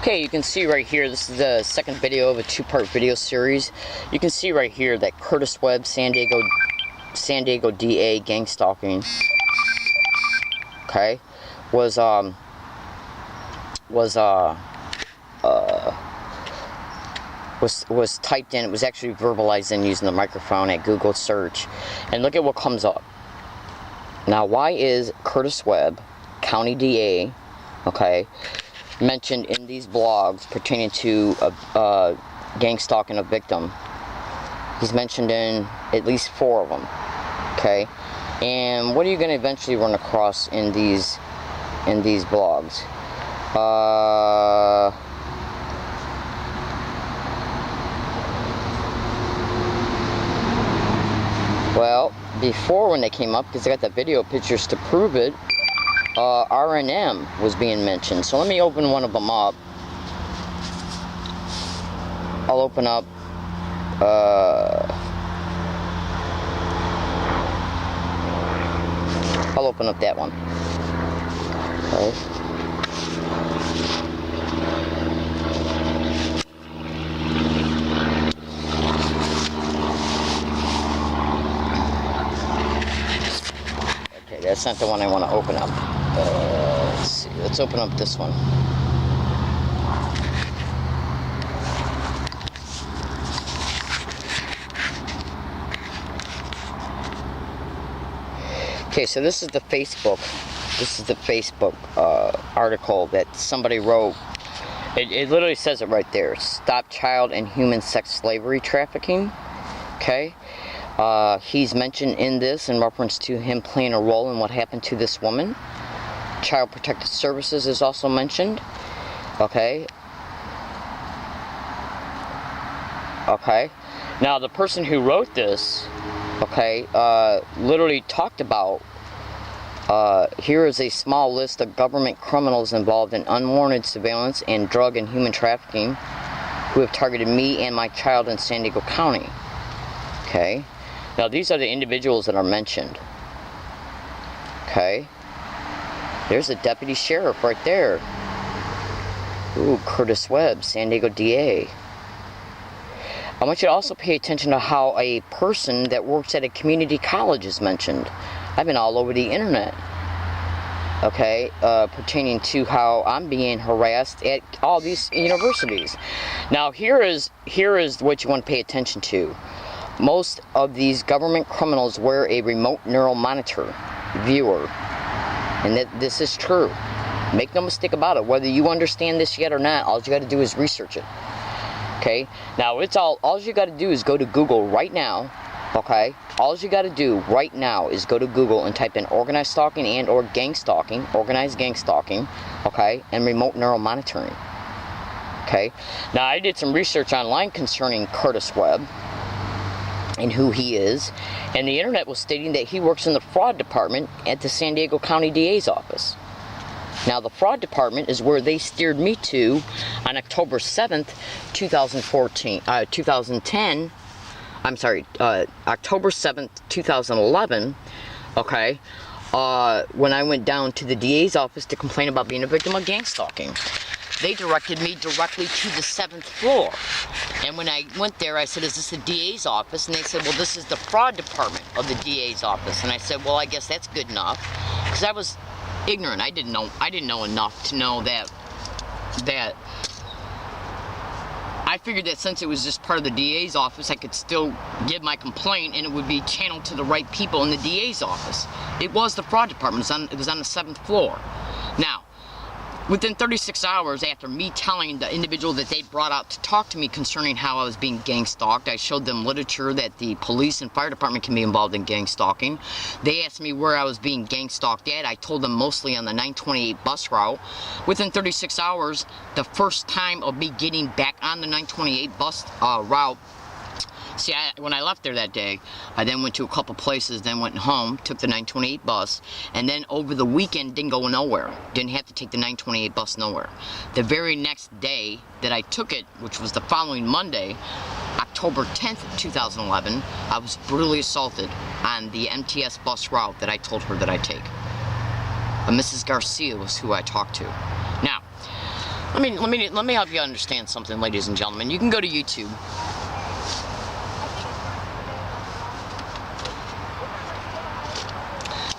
Okay, you can see right here, this is the second video of a two-part video series. You can see right here that Curtis Webb, San Diego DA gang stalking, okay, was typed in. It was actually verbalized in using the microphone at Google search, and look at what comes up. Now, why is Curtis Webb, County DA, okay, mentioned in these blogs pertaining to gang stalking a victim? He's mentioned in at least 4 of them, okay? And what are you going to eventually run across in these blogs? Well, before, when they came up, because I got the video pictures to prove it, R&M was being mentioned. So let me open one of them up. I'll open up that one. Okay. That's not the one I want to open up. Let's see. Let's open up this one. Okay, so this is the Facebook. This is the Facebook article that somebody wrote. It literally says it right there. Stop child and human sex slavery trafficking. Okay. He's mentioned in this in reference to him playing a role in what happened to this woman. Child Protective Services is also mentioned. Okay. Okay. Now, the person who wrote this, okay, literally talked about, here is a small list of government criminals involved in unwarranted surveillance and drug and human trafficking who have targeted me and my child in San Diego County. Okay. Now, these are the individuals that are mentioned. Okay. There's a deputy sheriff right there. Ooh, Curtis Webb, San Diego DA. I want you to also pay attention to how a person that works at a community college is mentioned. I've been all over the internet. Okay, pertaining to how I'm being harassed at all these universities. Now, here is what you want to pay attention to. Most of these government criminals wear a remote neural monitor viewer, and that this is true. Make no mistake about it. Whether you understand this yet or not, all you got to do is research it. Okay. Now, it's all you got to do is go to Google right now. Okay. All you got to do right now is go to Google and type in organized stalking and or gang stalking, organized gang stalking. Okay, and remote neural monitoring. Okay. Now, I did some research online concerning Curtis Webb and who he is, and the internet was stating that he works in the fraud department at the San Diego County DA's office. Now, the fraud department is where they steered me to on October 7th, 2010. I'm sorry, October 7th, 2011, okay, when I went down to the DA's office to complain about being a victim of gang stalking. They directed me directly to the 7th floor. And when I went there, I said, is this the DA's office? And they said, well, this is the fraud department of the DA's office. And I said, well, I guess that's good enough. Because I was ignorant. I didn't know enough to know that I figured that since it was just part of the DA's office, I could still give my complaint and it would be channeled to the right people in the DA's office. It was the fraud department. It was on the 7th floor. Now, within 36 hours after me telling the individual that they brought out to talk to me concerning how I was being gang stalked, I showed them literature that the police and fire department can be involved in gang stalking. They asked me where I was being gang stalked at. I told them mostly on the 928 bus route. Within 36 hours, the first time of me getting back on the 928 bus route, see, when I left there that day, I then went to a couple places, then went home, took the 928 bus, and then over the weekend didn't go nowhere. Didn't have to take the 928 bus nowhere. The very next day that I took it, which was the following Monday, October 10th, 2011, I was brutally assaulted on the MTS bus route that I told her that I take. Mrs. Garcia was who I talked to. Now, Let me help you understand something, ladies and gentlemen. You can go to YouTube.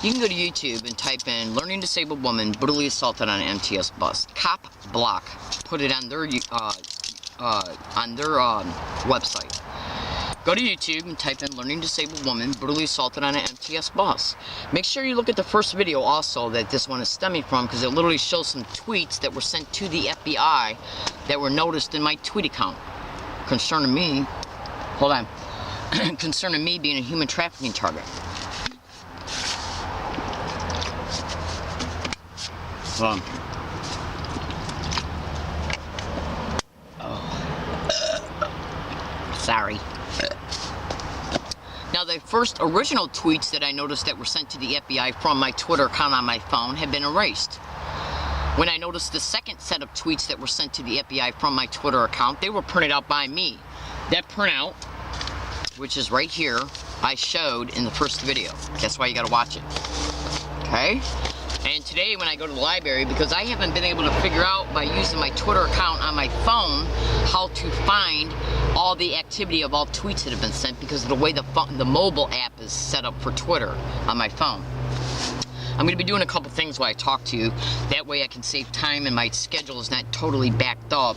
You can go to YouTube and type in "learning disabled woman brutally assaulted on an MTS bus." Cop Block put it on their website. Go to YouTube and type in "learning disabled woman brutally assaulted on an MTS bus." Make sure you look at the first video also that this one is stemming from, because it literally shows some tweets that were sent to the FBI that were noticed in my tweet account concerning me. Hold on. Concerning me being a human trafficking target. Hold on. Oh. Sorry. Now, the first original tweets that I noticed that were sent to the FBI from my Twitter account on my phone have been erased. When I noticed the second set of tweets that were sent to the FBI from my Twitter account, they were printed out by me. That printout, which is right here, I showed in the first video. That's why you gotta watch it. Okay? And today when I go to the library, because I haven't been able to figure out by using my Twitter account on my phone how to find all the activity of all tweets that have been sent, because of the way the mobile app is set up for Twitter on my phone. I'm going to be doing a couple things while I talk to you. That way I can save time and my schedule is not totally backed up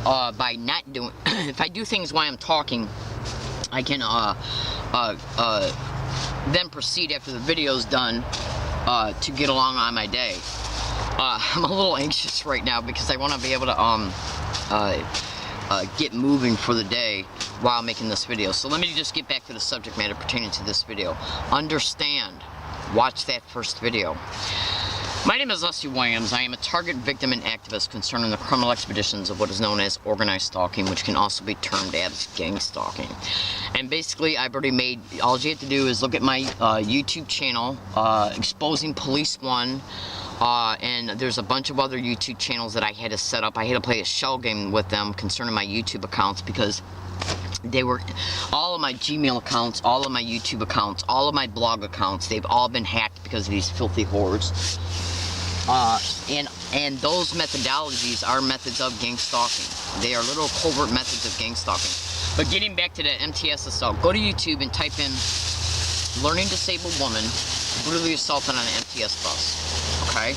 by not doing... If I do things while I'm talking, I can then proceed after the video's done to get along on my day. I'm a little anxious right now because I want to be able to get moving for the day while making this video. So let me just get back to the subject matter pertaining to this video. Understand. Watch that first video. My name is Leslie Williams. I am a target victim and activist concerning the criminal expeditions of what is known as organized stalking, which can also be termed as gang stalking. And basically, I've already made, all you have to do is look at my YouTube channel, Exposing Police 1, and there's a bunch of other YouTube channels that I had to set up. I had to play a shell game with them concerning my YouTube accounts, because they were, all of my Gmail accounts, all of my YouTube accounts, all of my blog accounts, they've all been hacked because of these filthy whores. And those methodologies are methods of gang stalking. They are little covert methods of gang stalking. But getting back to the MTS assault, go to YouTube and type in "learning disabled woman brutally assaulted on an MTS bus." Okay?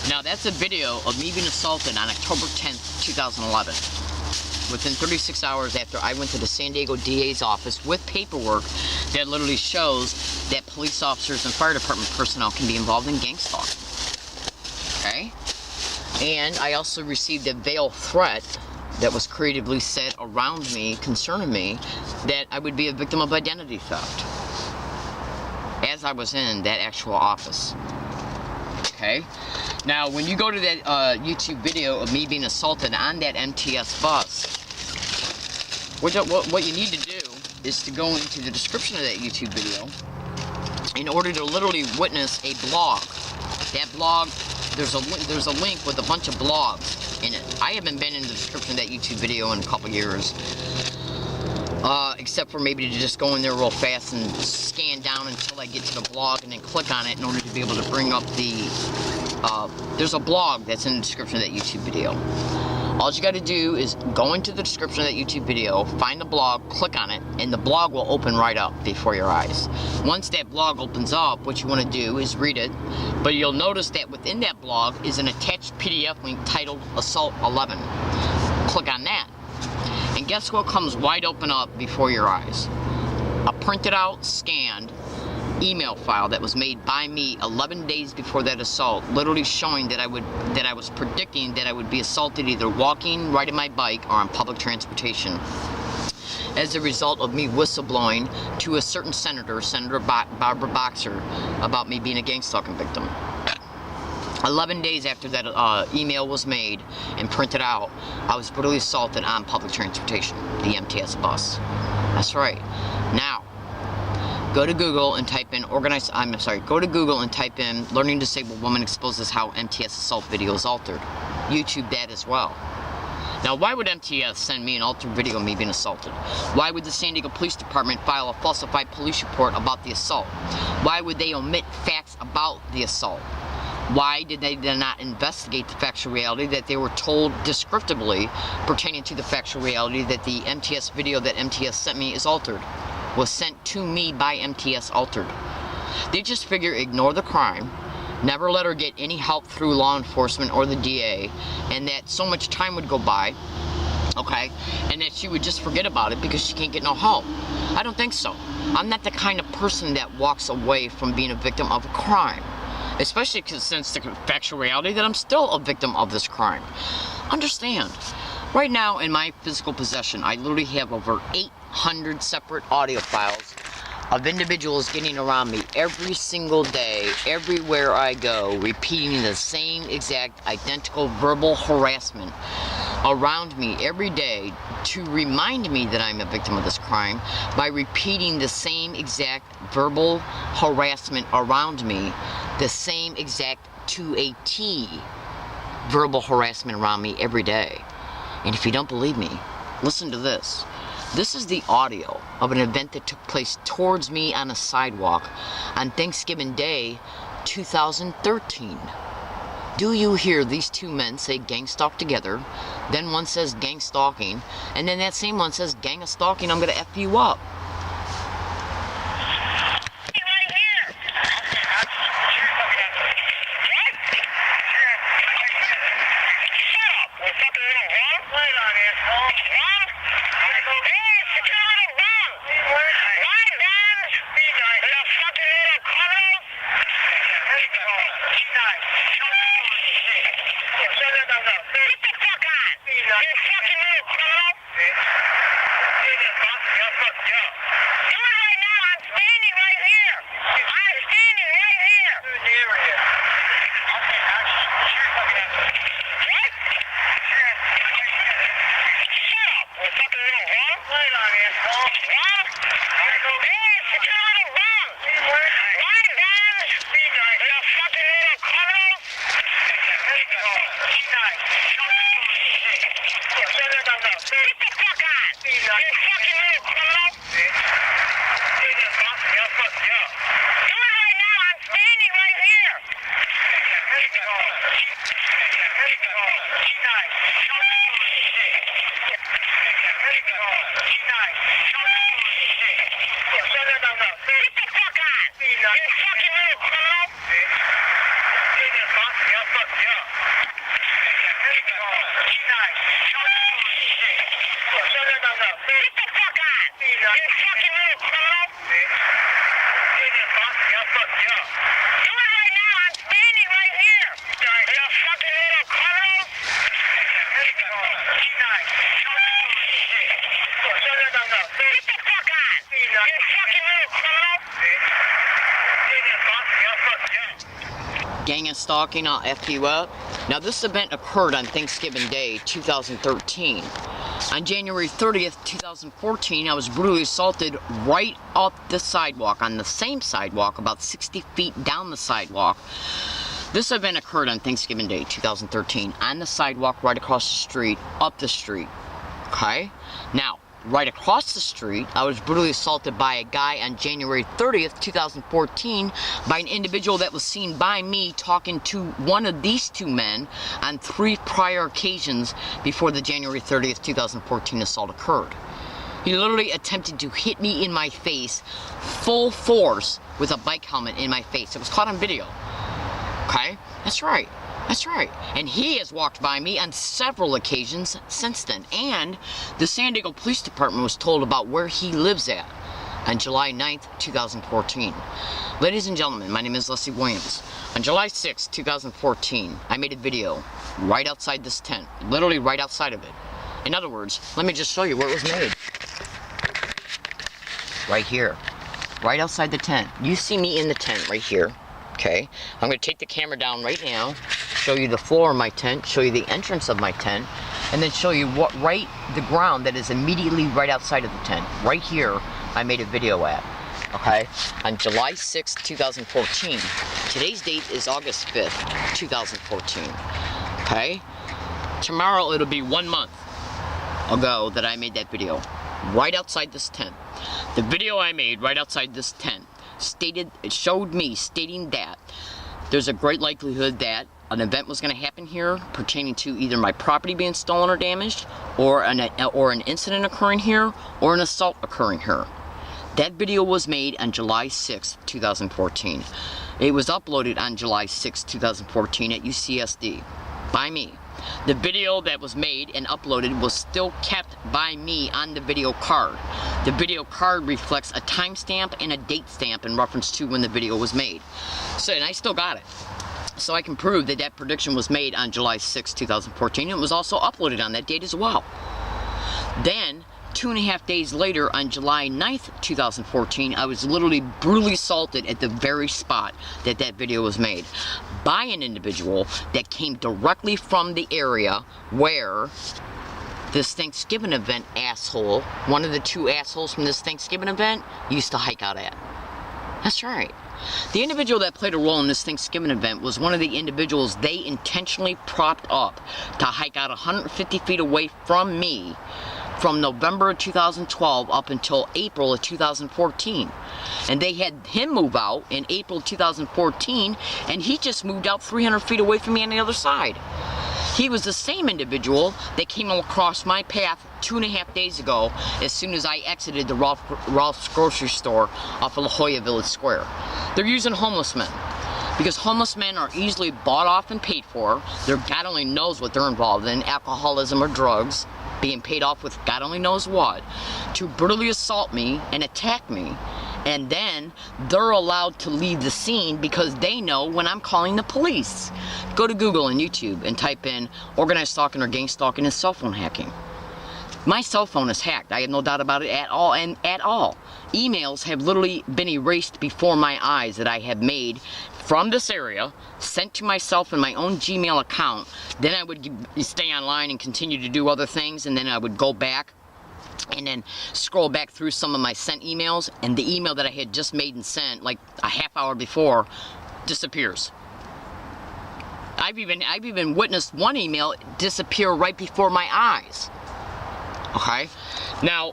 Now that's a video of me being assaulted on October 10th, 2011. Within 36 hours after I went to the San Diego DA's office with paperwork that literally shows that police officers and fire department personnel can be involved in gang stalking. Okay? And I also received a veiled threat that was creatively set around me, concerning me, that I would be a victim of identity theft as I was in that actual office. Okay? Now, when you go to that YouTube video of me being assaulted on that MTS bus, what you need to do is to go into the description of that YouTube video in order to literally witness a blog. That blog, there's a link with a bunch of blogs in it. I haven't been in the description of that YouTube video in a couple years, except for maybe to just go in there real fast and scan down until I get to the blog and then click on it in order to be able to bring up the, there's a blog that's in the description of that YouTube video. All you got to do is go into the description of that YouTube video, find the blog, click on it, and the blog will open right up before your eyes. Once that blog opens up, what you want to do is read it, but you'll notice that within that blog is an attached PDF link titled Assault 11. Click on that, and guess what comes wide open up before your eyes? A printed out, scanned email file that was made by me 11 days before that assault, literally showing that I was predicting that I would be assaulted either walking, riding my bike, or on public transportation, as a result of me whistleblowing to a certain senator, Senator Barbara Boxer, about me being a gang stalking victim. 11 days after that email was made and printed out, I was brutally assaulted on public transportation, the MTS bus. That's right. Now, go to Google and type in go to Google and type in "learning disabled woman exposes how MTS assault video is altered." YouTube that as well. Now, why would MTS send me an altered video of me being assaulted? Why would the San Diego Police Department file a falsified police report about the assault? Why would they omit facts about the assault? Why did they not investigate the factual reality that they were told descriptively pertaining to the factual reality that the MTS video that MTS sent me is altered? Was sent to me by MTS altered. They just figure ignore the crime, never let her get any help through law enforcement or the DA, and that so much time would go by, okay, and that she would just forget about it because she can't get no help. I don't think so. I'm not the kind of person that walks away from being a victim of a crime. Especially since the factual reality that I'm still a victim of this crime. Understand, right now in my physical possession, I literally have over 800 separate audio files of individuals getting around me every single day, everywhere I go, repeating the same exact identical verbal harassment around me every day to remind me that I'm a victim of this crime by repeating the same exact verbal harassment around me, the same exact to a T verbal harassment around me every day. And if you don't believe me, listen to this. This is the audio of an event that took place towards me on a sidewalk on Thanksgiving Day 2013. Do you hear these two men say gang stalk together? Then one says gang stalking, and then that same one says gang of stalking, I'm gonna F you up. Gang and stalking, I'll F you up. Now this event occurred on Thanksgiving Day 2013. On January 30th, 2014, I was brutally assaulted right off the sidewalk, on the same sidewalk, about 60 feet down the sidewalk. This event occurred on Thanksgiving Day 2013, on the sidewalk right across the street, up the street, okay? Now, right across the street, I was brutally assaulted by a guy on January 30th, 2014 by an individual that was seen by me talking to one of these two men on 3 prior occasions before the January 30th, 2014 assault occurred. He literally attempted to hit me in my face, full force, with a bike helmet in my face. It was caught on video. Okay? That's right. That's right. And he has walked by me on several occasions since then. And the San Diego Police Department was told about where he lives at on July 9th, 2014. Ladies and gentlemen, my name is Leslie Williams. On July 6th, 2014, I made a video right outside this tent. Literally right outside of it. In other words, let me just show you where it was made. Right here. Right outside the tent. You see me in the tent right here. Okay? I'm going to take the camera down right now, show you the floor of my tent, show you the entrance of my tent, and then show you what the ground that is immediately right outside of the tent. Right here, I made a video at. Okay? On July 6th, 2014. Today's date is August 5th, 2014. Okay? Tomorrow it'll be 1 month ago that I made that video. Right outside this tent. The video I made right outside this tent showed me stating that there's a great likelihood that an event was going to happen here pertaining to either my property being stolen or damaged, or an incident occurring here, or an assault occurring here. That video was made on July 6, 2014. It was uploaded on July 6, 2014 at UCSD by me. The video that was made and uploaded was still kept by me on the video card. The video card reflects a timestamp and a date stamp in reference to when the video was made. So, and I still got it. So I can prove that that prediction was made on July 6, 2014. It was also uploaded on that date as well. Then, 2.5 days later, on July 9th, 2014, I was literally brutally assaulted at the very spot that that video was made by an individual that came directly from the area where this Thanksgiving event asshole, one of the two assholes from this Thanksgiving event, used to hike out at. That's right. The individual that played a role in this Thanksgiving event was one of the individuals they intentionally propped up to hike out 150 feet away from me from November of 2012 up until April of 2014. And they had him move out in April of 2014, and he just moved out 300 feet away from me on the other side. He was the same individual that came across my path 2.5 days ago as soon as I exited the Ralph's grocery store off of La Jolla Village Square. They're using homeless men, because homeless men are easily bought off and paid for. God only knows what they're involved in, alcoholism or drugs, being paid off with God only knows what, to brutally assault me and attack me. And then they're allowed to leave the scene because they know when I'm calling the police. Go to Google and YouTube and type in organized stalking or gang stalking and cell phone hacking. My cell phone is hacked. I have no doubt about it at all. And at all. Emails have literally been erased before my eyes that I have made from this area, sent to myself in my own Gmail account. Then I would stay online and continue to do other things, and then I would go back and then scroll back through some of my sent emails, and the email that I had just made and sent like a half hour before disappears. I've even witnessed one email disappear right before my eyes. Okay? Now,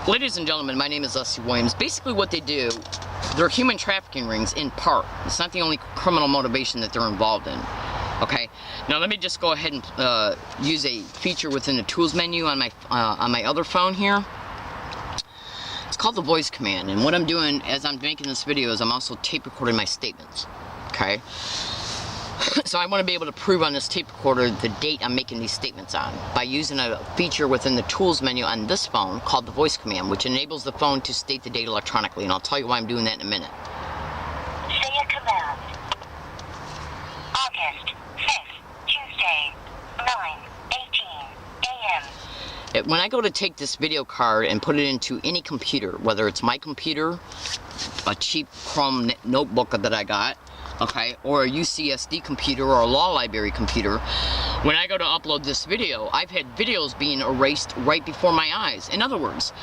ladies and gentlemen, my name is Leslie Williams. Basically what they do, they're human trafficking rings in part. It's not the only criminal motivation that they're involved in. Okay, now let me just go ahead and use a feature within the tools menu on my other phone here. It's called the voice command, and what I'm doing as I'm making this video is I'm also tape recording my statements. Okay, so I want to be able to prove on this tape recorder the date I'm making these statements on by using a feature within the tools menu on this phone called the voice command, which enables the phone to state the date electronically, and I'll tell you why I'm doing that in a minute. Say a command. August 5th, Tuesday, 9:18 a.m. When I go to take this video card and put it into any computer, whether it's my computer, a cheap Chrome notebook that I got, okay, or a UCSD computer or a law library computer, when I go to upload this video, I've had videos being erased right before my eyes. In other words,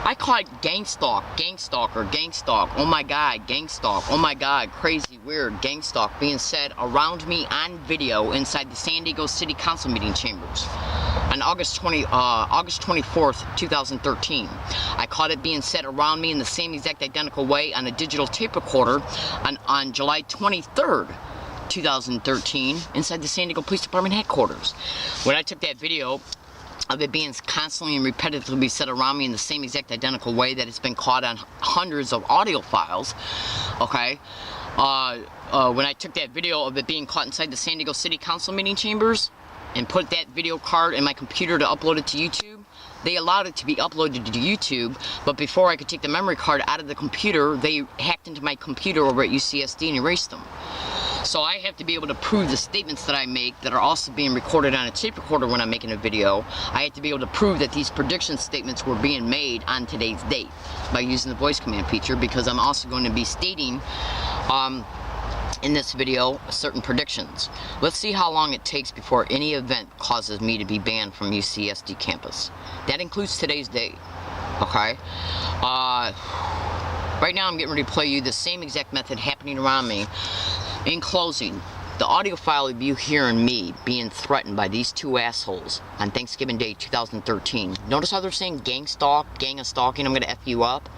I call it gang stalk, gang stalker, gang stalk, oh my god, gang stalk, oh my god, crazy, weird, gang stalk being said around me on video inside the San Diego City Council meeting chambers on August 24th, 2013. I caught it being said around me in the same exact identical way on a digital tape recorder on July 23rd, 2013 inside the San Diego Police Department headquarters. When I took that video of it being constantly and repetitively said around me in the same exact identical way that it's been caught on hundreds of audio files, okay, when I took that video of it being caught inside the San Diego City Council meeting chambers and put that video card in my computer to upload it to YouTube, they allowed it to be uploaded to YouTube, but before I could take the memory card out of the computer, they hacked into my computer over at UCSD and erased them. So I have to be able to prove the statements that I make that are also being recorded on a tape recorder when I'm making a video. I have to be able to prove that these prediction statements were being made on today's date by using the voice command feature, because I'm also going to be stating in this video certain predictions. Let's see how long it takes before any event causes me to be banned from UCSD campus. That includes today's date. Okay? Right now I'm getting ready to play you the same exact method happening around me. In closing, the audio file of you hearing me being threatened by these two assholes on Thanksgiving Day 2013. Notice how they're saying gang stalk, gang of stalking, I'm gonna F you up?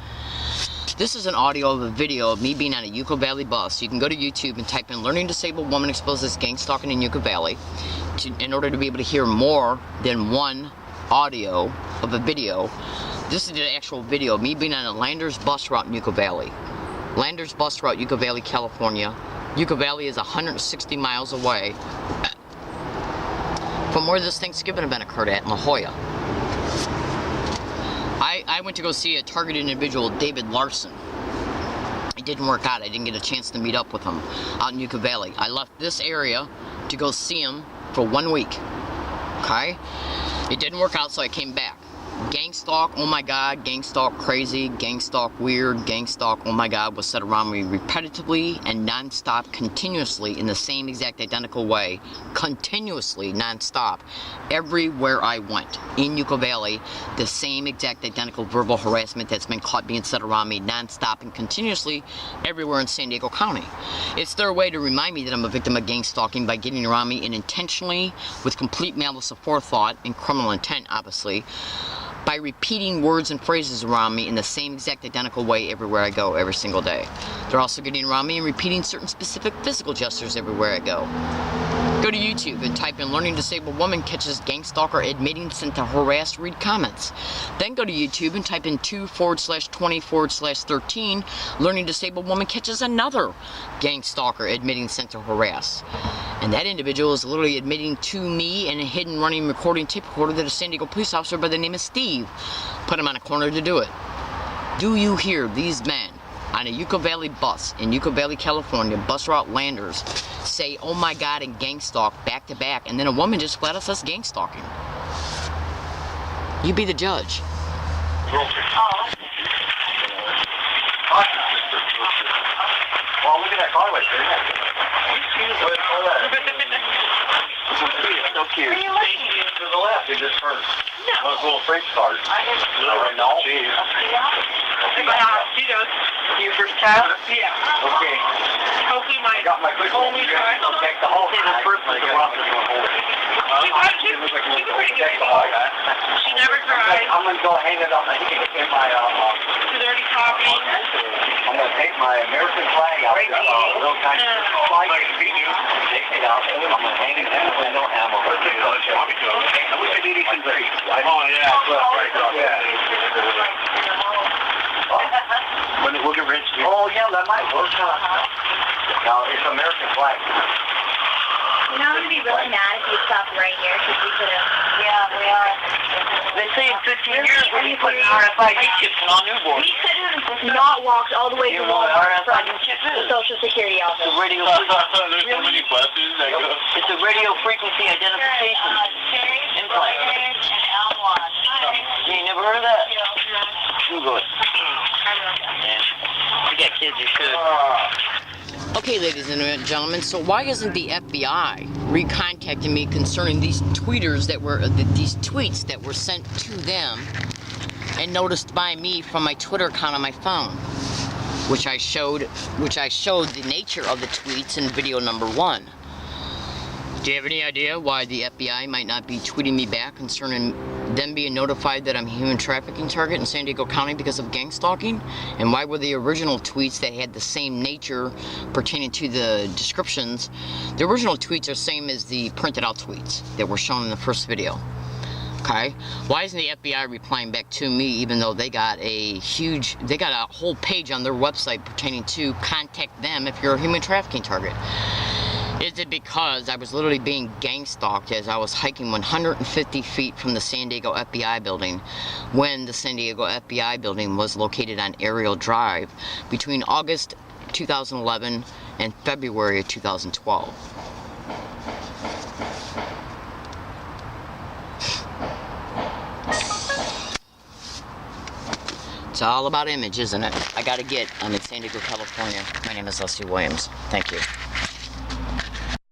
This is an audio of a video of me being on a Yucca Valley bus. You can go to YouTube and type in "Learning Disabled Woman Exposes Gang Stalking in Yucca Valley" in order to be able to hear more than one audio of a video. This is the actual video of me being on a Landers bus route in Yucca Valley. Landers bus route, Yucca Valley, California. Yucca Valley is 160 miles away from where this Thanksgiving event occurred at in La Jolla. I went to go see a targeted individual, David Larson. It didn't work out. I didn't get a chance to meet up with him out in Yucca Valley. I left this area to go see him for 1 week. Okay? It didn't work out, so I came back. Gang stalk, oh my god, gang stalk crazy, gang stalk weird, gang stalk, oh my god, was said around me repetitively and non-stop, continuously, in the same exact identical way, continuously, non-stop, everywhere I went, in Yucca Valley, the same exact identical verbal harassment that's been caught being said around me non-stop and continuously everywhere in San Diego County. It's their way to remind me that I'm a victim of gang stalking by getting around me and intentionally, with complete malice of forethought and criminal intent, obviously, by repeating words and phrases around me in the same exact identical way everywhere I go, every single day. They're also getting around me and repeating certain specific physical gestures everywhere I go. Go to YouTube and type in "Learning Disabled Woman Catches Gang Stalker Admitting Sent to Harass, Read Comments." Then go to YouTube and type in 2/20/13 "Learning Disabled Woman Catches Another Gang Stalker Admitting Sent to Harass." And that individual is literally admitting to me in a hidden running recording tape recorder that a San Diego police officer by the name of Steve put him on a corner to do it. Do you hear these men on a Yucca Valley bus in Yucca Valley, California, bus route Landers, say "oh my god" and gang stalk back to back, and then a woman just flat out says gang stalking? You be the judge. Well, look at that car right there. So cute. To the left, it just turned. No. Those little French cars. No. Your first child? Yeah. Okay. Hopefully my only child. I'll take the whole thing. The first one. She's pretty good. She never cried. I'm going to go hang it up in my, She's already talking. I'm going to take my American flag out. Little kind of flag. Take it out. I'm going to hang it in the window and I'm going to put it on. I wish I did it in three. Oh, yeah. When it look at Rich. Oh, yeah, that might work. No, it's American flag. You know, I'm going to be really mad if you stop right here, because we could have... Yeah, we are. They say in 15 years we'll be putting RFID chips in all newborns. We could have not walked all the way to Walmart from the Social Security office. There's so many buses that go. It's a radio frequency identification implant. You ain't never heard of that? Google it. You got kids, you should. Okay, ladies and gentlemen, so why isn't the FBI recontacting me concerning these tweets that were sent to them and noticed by me from my Twitter account on my phone, which I showed the nature of the tweets in video number 1. Do you have any idea why the FBI might not be tweeting me back concerning them being notified that I'm a human trafficking target in San Diego County because of gang stalking? And why were the original tweets that had the same nature pertaining to the descriptions, the original tweets are same as the printed out tweets that were shown in the first video? Okay, why isn't the FBI replying back to me, even though they got a whole page on their website pertaining to contact them if you're a human trafficking target? Is it because I was literally being gang stalked as I was hiking 150 feet from the San Diego FBI building when the San Diego FBI building was located on Ariel Drive between August 2011 and February of 2012? It's all about image, isn't it? I'm in San Diego, California. My name is Leslie Williams. Thank you.